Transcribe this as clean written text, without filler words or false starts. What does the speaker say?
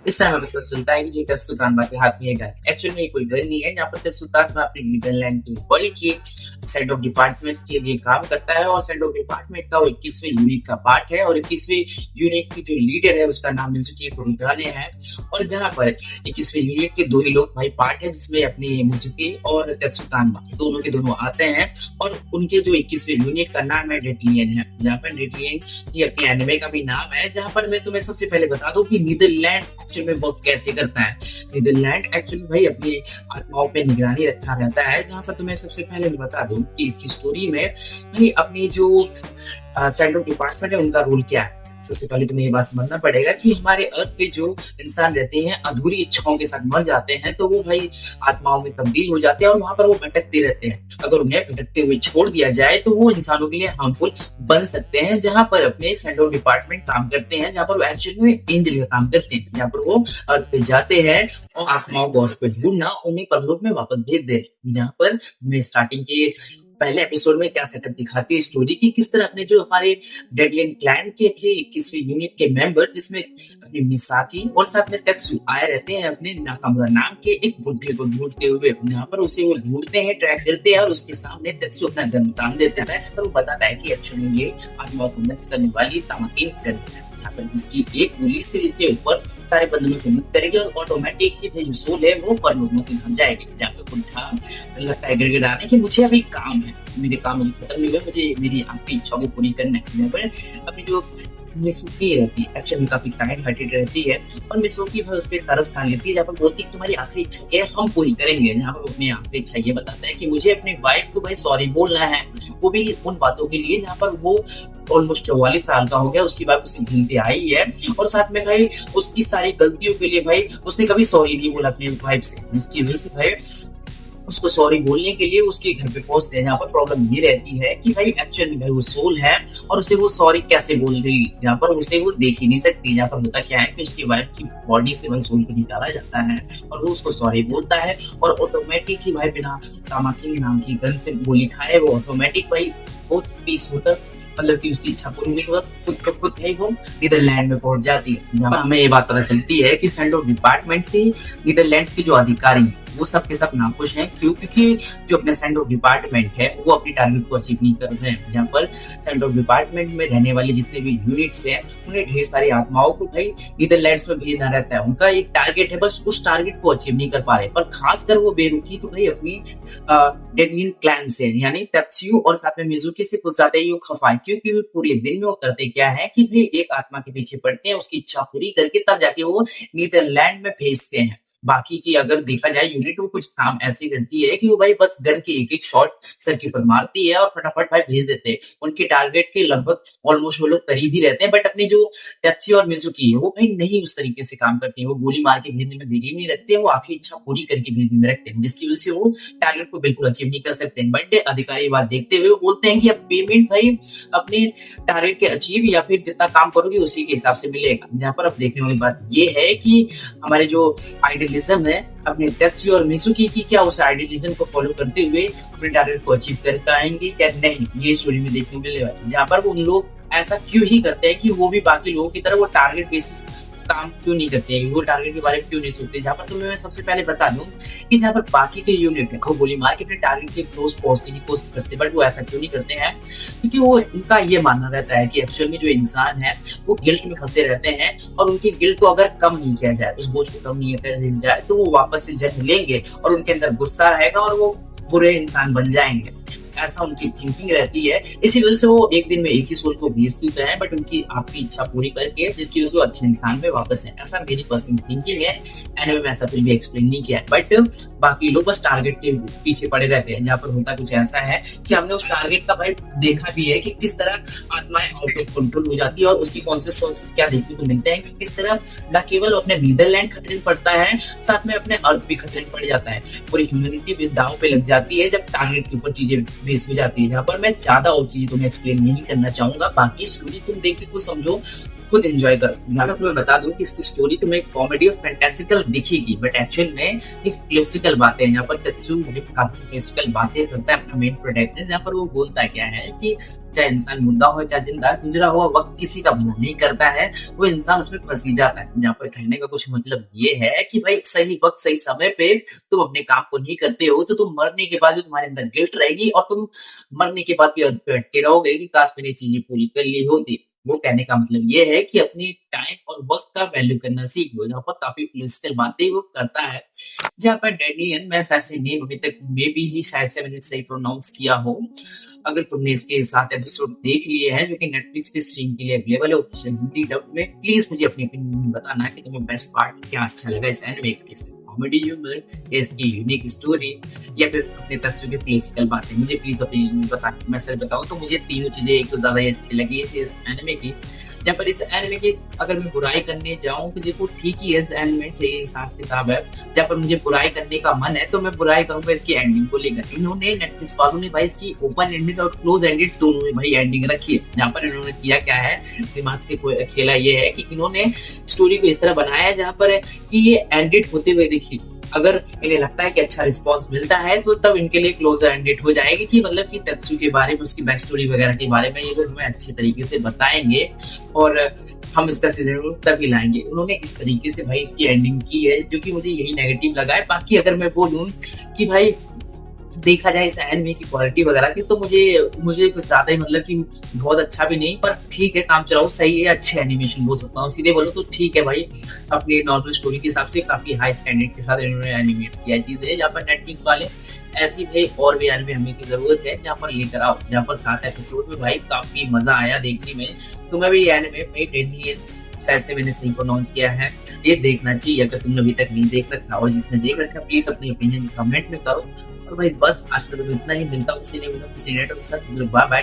इस तरह हमें पता चलता है कि जो टेस्ट सुल्तान के हाथ में गन एक्चुअली में कोई गन नहीं है। जहाँ पर टेस्ट सुल्तान अपनी नीदरलैंड के बल्कि सेंट ऑफ डिपार्टमेंट के लिए काम करता है और सेंट ऑफ डिपार्टमेंट का वो 21वें यूनिट का पार्ट है और 21वें यूनिट की जो लीडर है उसका नाम मिजुकी फुरुकाने है। और जहाँ पर 21वें यूनिट के दो ही लोग भाई पार्ट है जिसमें अपनी मिजुकी और तेत्सुतानबा दोनों के दोनों आते हैं और उनके जो 21वें यूनिट का नाम है डेटलियन है। जहाँ पर डेटलियन ये अपने एनिमे का भी नाम है। जहाँ पर मैं तुम्हें सबसे पहले बता दूं कि नीदरलैंड एक्चुअल में वर्क कैसे करता है। नीदरलैंड एक्चुअली भाई अपनी आत्माओं पे निगरानी रखा रहता है। जहाँ पर तुम्हें सबसे पहले मैं बता दूं कि इसकी स्टोरी में भाई अपनी जो सेंट ऑफ डिपार्टमेंट है उनका रोल क्या है। सबसे पहले तुम्हें ये बात समझना पड़ेगा कि हमारे अर्थ पे जो इंसान रहते हैं अधूरी इच्छाओं के साथ मर जाते हैं तो वो भाई आत्माओं में तब्दील हो जाते हैं और वहां पर वो भटकते रहते हैं। अगर उन्हें भटकते हुए छोड़ दिया जाए तो वो इंसानों के लिए हार्मफुल बन सकते हैं। जहां पर अपने सेंट ऑफ डिपार्टमेंट काम करते हैं, जहां पर वो एक्चुअली में एंजल का काम करते हैं, जहां पर वो अर्थ पे जाते हैं और आत्माओं को उस पर ढूंढना उन्हें परलोक में वापस भेज दे। जहाँ पर मैं स्टार्टिंग के पहले एपिसोड में क्या सेटअप दिखाती है स्टोरी की, किस तरह अपने जो हमारे डेडलियन क्लैन के थे 21वें यूनिट के मेंबर जिसमें अपने मिसाकी और साथ में तेत्सु आए रहते हैं अपने नाकामुरा नाम के एक बुढ़े को ढूंढते हुए। यहाँ पर उसे वो ढूंढते हैं, ट्रैक करते हैं और उसके सामने तेत्सु अपना गन उतार देता है। पर वो बताता है कि एक्चुअली ये आत्माओं को नष्ट करने वाली तामाकीन गन है जिसकी एक गोली से के ऊपर सारे बंधनों से मुक्त करेगी और ऑटोमेटिक ही जो सोल है वो परलोक में से भाग जाएगी। जहाँ पे कुंठा लगता है गिड़गिड़ाने कि मुझे अभी काम है, मेरे काम अभी खत्म नहीं हुए, मुझे मेरी आपकी इच्छाओं को पूरी करना है। पर अपनी जो मिसूकी रहती है एक्चुअली काफी काइंड हार्टेड रहती है और मिसूकी भाई उस पर तरस खा लेती है। जहाँ पर बोलती है तुम्हारी आखिरी इच्छा क्या है, हम पूरी करेंगे। जहाँ पर अपनी आखिरी इच्छा ये बताता है कि मुझे अपने वाइफ को भाई सॉरी बोलना है, वो भी उन बातों के लिए जहाँ पर वो ऑलमोस्ट 44 साल का हो गया, उसकी बात उसे झेलती आई है और साथ में भाई उसकी सारी गलतियों के लिए भाई उसने कभी सॉरी नहीं बोला अपनी वाइफ से, जिसकी वजह से भाई उसको सॉरी बोलने के लिए उसके घर पे पहुंचते हैं। जहाँ पर प्रॉब्लम ये रहती है कि भाई एक्चुअली भाई वो सोल है और उसे वो सॉरी कैसे बोल रही, जहाँ पर उसे वो देख ही नहीं सकती। जहाँ पर होता क्या है कि उसकी वाइफ की बॉडी से भाई सोल को निकाला जाता है और वो उसको सॉरी बोलता है और ऑटोमेटिक ही भाई बिना तामाकी नाम की गन से गोली खाए वो ऑटोमेटिक भाई बहुत पीस होता, मतलब कि उसकी इच्छा पूरी नहीं होती, खुद को खुद है वो नीदरलैंड में पहुंच जाती है। जहाँ हमें ये बात पता चलती है कि सेंट ऑफ डिपार्टमेंट से नीदरलैंड्स के जो अधिकारी वो सब के सब नाखुश हैं। क्यों? क्योंकि जो अपने सेंट ऑफ डिपार्टमेंट है वो अपनी टारगेट को अचीव नहीं कर रहे हैं। जहाँ पर सेंट ऑफ डिपार्टमेंट में रहने वाले जितने भी यूनिट्स हैं उन्हें ढेर सारी आत्माओं को भाई नीदरलैंड्स में भेजना रहता है। उनका एक टारगेट है, बस उस टारगेट को अचीव नहीं कर पा रहे। पर खासकर वो बेरुखी तो भाई अपनी डेडलियन क्लैन से यानी तेत्सु और साथ में मिजुकी से कुछ ज्यादा ही खफा है। क्योंकि पूरे दिन में वो करते क्या है कि भाई एक आत्मा के पीछे पड़ते हैं, उसकी इच्छा पूरी करके तब जाके वो नीदरलैंड में भेजते हैं। बाकी की अगर देखा जाए यूनिट वो कुछ काम ऐसे करती है कि वो भाई बस गन के एक एक शॉट सर के ऊपर मारती है और फटाफट भाई भेज देते हैं। उनके टारगेट के लगभग ऑलमोस्ट वो लोग करीब ही रहते हैं। बट अपनी जो तेत्सु और मिजुकी है वो भाई नहीं उस तरीके से काम करती है, वो गोली मार के भेजने में देरी नहीं रखते हैं, वो आखिरी इच्छा पूरी करके भेजने में रखते हैं, जिसकी वजह से वो टारगेट को बिल्कुल अचीव नहीं कर सकते। बट अधिकारी बात देखते हुए बोलते हैं कि अब पेमेंट भाई अपने टारगेट के अचीव या फिर जितना काम करोगे उसी के हिसाब से मिलेगा। जहाँ पर अब देखने वाली बात ये है कि हमारे जो आइडियलिज्म है अपने तेत्सु और मिजुकी की, क्या उस आइडियलिज्म को फॉलो करते हुए अपने टारगेट को अचीव कर पाएंगे क्या नहीं, ये स्टोरी में देखने को मिलेगा। जहाँ पर उन लोग ऐसा क्यों ही करते हैं कि वो भी बाकी लोगों की तरह वो टारगेट बेसिस काम क्यों नहीं करते हैं, वो टारगेट के बारे में क्यों नहीं सोचते। जहाँ पर तुम्हें मैं सबसे पहले बता दूं कि जहाँ पर बाकी के यूनिट है वो गोली मार के अपने टारगेट के क्लोज पहुंचने की कोशिश करते हैं, बट वो ऐसा क्यों नहीं करते हैं, क्योंकि वो उनका ये मानना रहता है कि एक्चुअल में जो इंसान है वो गिल्ट में फंसे रहते हैं और उनकी गिल्ट को अगर कम नहीं किया जाए, उस बोझ को कम नहीं किया जाए तो वो वापस से जन्म लेंगे और उनके अंदर गुस्सा रहेगा और वो बुरे इंसान बन जाएंगे। ऐसा उनकी थिंकिंग रहती है। इसी वजह से वो एक दिन में एक ही सोल को भेजती तो है, बट उनकी आपकी इच्छा पूरी करके जिसकी वजह से वो अच्छे इंसान में वापस है। ऐसा मेरी पर्सनल थिंकिंग है। एनीवे में ऐसा कुछ भी एक्सप्लेन नहीं किया है, बट बाकी लोग बस टारगेट के पीछे पड़े रहते हैं। जहाँ पर होता कुछ ऐसा है कि हमने उस टारगेट का भाई देखा भी है कि किस तरह आत्माएं आउट ऑफ कंट्रोल हो जाती है और उसकी कॉन्सिक्वेंसेस क्या देखने को मिलते हैं कि किस तरह न केवल अपने नीदरलैंड खतरे में पड़ता है, साथ में अपने अर्थ भी खतरे में पड़ जाता है। पूरी ह्यूमैनिटी भी दांव पे लग जाती है जब टारगेट के ऊपर चीजें बेस हो जाती है। यहाँ पर मैं ज्यादा और चीजें तुम्हें एक्सप्लेन नहीं करना चाहूंगा, बाकी स्टोरी तुम देख के कुछ समझो, खुद एंजॉय करो। यहाँ मैं बता दूं कि इसकी स्टोरी तुम्हें कॉमेडी और फैंटास्टिकल दिखेगी, बट एक्चुअल में ये फिलोसफिकल बातें हैं। यहाँ पर तेत्सु काफी फिलोसफिकल बातें करता है अपना मेन प्रोडक्ट है, जहाँ पर वो बोलता क्या है कि चाहे इंसान मुर्दा हो चाहे जिंदा, गुजरा हुआ वक्त किसी का भला नहीं करता है, वो इंसान उसमें फंस ही जाता है। जहाँ पर कहने का कुछ मतलब ये है कि भाई सही वक्त सही समय पे तुम अपने काम को नहीं करते हो तो तुम मरने के बाद भी तुम्हारे अंदर गिल्ट रहेगी और तुम मरने के बाद भी अटके रहोगे कि काश मैंने चीजें पूरी कर ली होती। वो कहने का मतलब ये है कि अपनी टाइम और वक्त का वैल्यू करना सीख लो। जहाँ पर काफी फिलोसफिकल बातें वो करता है। जहाँ पर डेनियल, मैं शायद से नेम अभी तक मे बी ही शायद से मैंने सही प्रोनाउंस किया हो। अगर तुमने इसके 7 एपिसोड देख लिए हैं जो कि नेटफ्लिक्स पे स्ट्रीम के लिए अवेलेबल है ऑफिशियल हिंदी डब में, प्लीज मुझे अपनी ओपिनियन बताना कि तुम्हें बेस्ट पार्ट क्या अच्छा लगा इस एनिमे का। इसकी कॉमेडी ह्यूमर, इसकी यूनिक स्टोरी, या फिर अपने तरफ की फिलोसफिकल बातें, मुझे प्लीज ओपिनियन बता। मैं सच बताऊं तो मुझे तीनों चीजें एक तो ज्यादा ही अच्छी लगी इस एनिमे की। जहाँ पर इस एनिमे की अगर मैं बुराई करने जाऊं तो देखो ठीक ही है, इस एनिमे से हिसाब किताब है। जहाँ पर मुझे बुराई करने का मन है तो मैं बुराई करूंगा इसकी एंडिंग को लेकर। इन्होंने नेटफ्लिक्स वालों ने भाई इसकी ओपन एंडेड और क्लोज एंडेड दोनों में भाई एंडिंग रखी है। जहाँ पर इन्होंने किया क्या है, दिमाग से खेला ये है कि इन्होंने स्टोरी को इस तरह बनाया है जहाँ पर कि ये एंडेड होते हुए देखिए, अगर इन्हें लगता है कि अच्छा रिस्पांस मिलता है तो तब इनके लिए क्लोज एंडेड हो जाएगी कि मतलब कि तेत्सु के बारे में, उसकी बैक स्टोरी वगैरह के बारे में ये लोग हमें अच्छे तरीके से बताएंगे और हम इसका सीजन तभी लाएंगे। उन्होंने इस तरीके से भाई इसकी एंडिंग की है जो कि मुझे यही नेगेटिव लगा है। बाकी अगर मैं बोलूं कि भाई देखा जाए इस एनिमे की क्वालिटी वगैरह की तो मुझे कुछ ज्यादा ही मतलब कि बहुत अच्छा भी नहीं, पर ठीक है, काम चलाओ सही है, अच्छे एनिमेशन बोल सकता हूँ। सीधे बोलो तो ठीक है भाई, अपनी नॉर्मल स्टोरी के हिसाब से काफी हाई स्टैंडर्ड के साथ इन्होंने एनिमेट किया चीज है। जहाँ पर नेटफ्लिक्स वाले ऐसी भाई और भी एनिमे हमें की जरूरत है जहाँ पर लेकर आओ। जहाँ पर 7 एपिसोड में भाई काफी मजा आया देखने में। तुम्हें भी एनिमे भाई डेनियल, शायद से मैंने सही प्रोनाउंस किया है, ये देखना चाहिए अगर तुमने अभी तक नहीं देख रखा। और जिसने देख रखा प्लीज अपनी ओपिनियन कमेंट में करो। और भाई बस आज का तो इतना ही, मिलता हूँ किसी ने किसी नेटवर्क के साथ। Bye bye.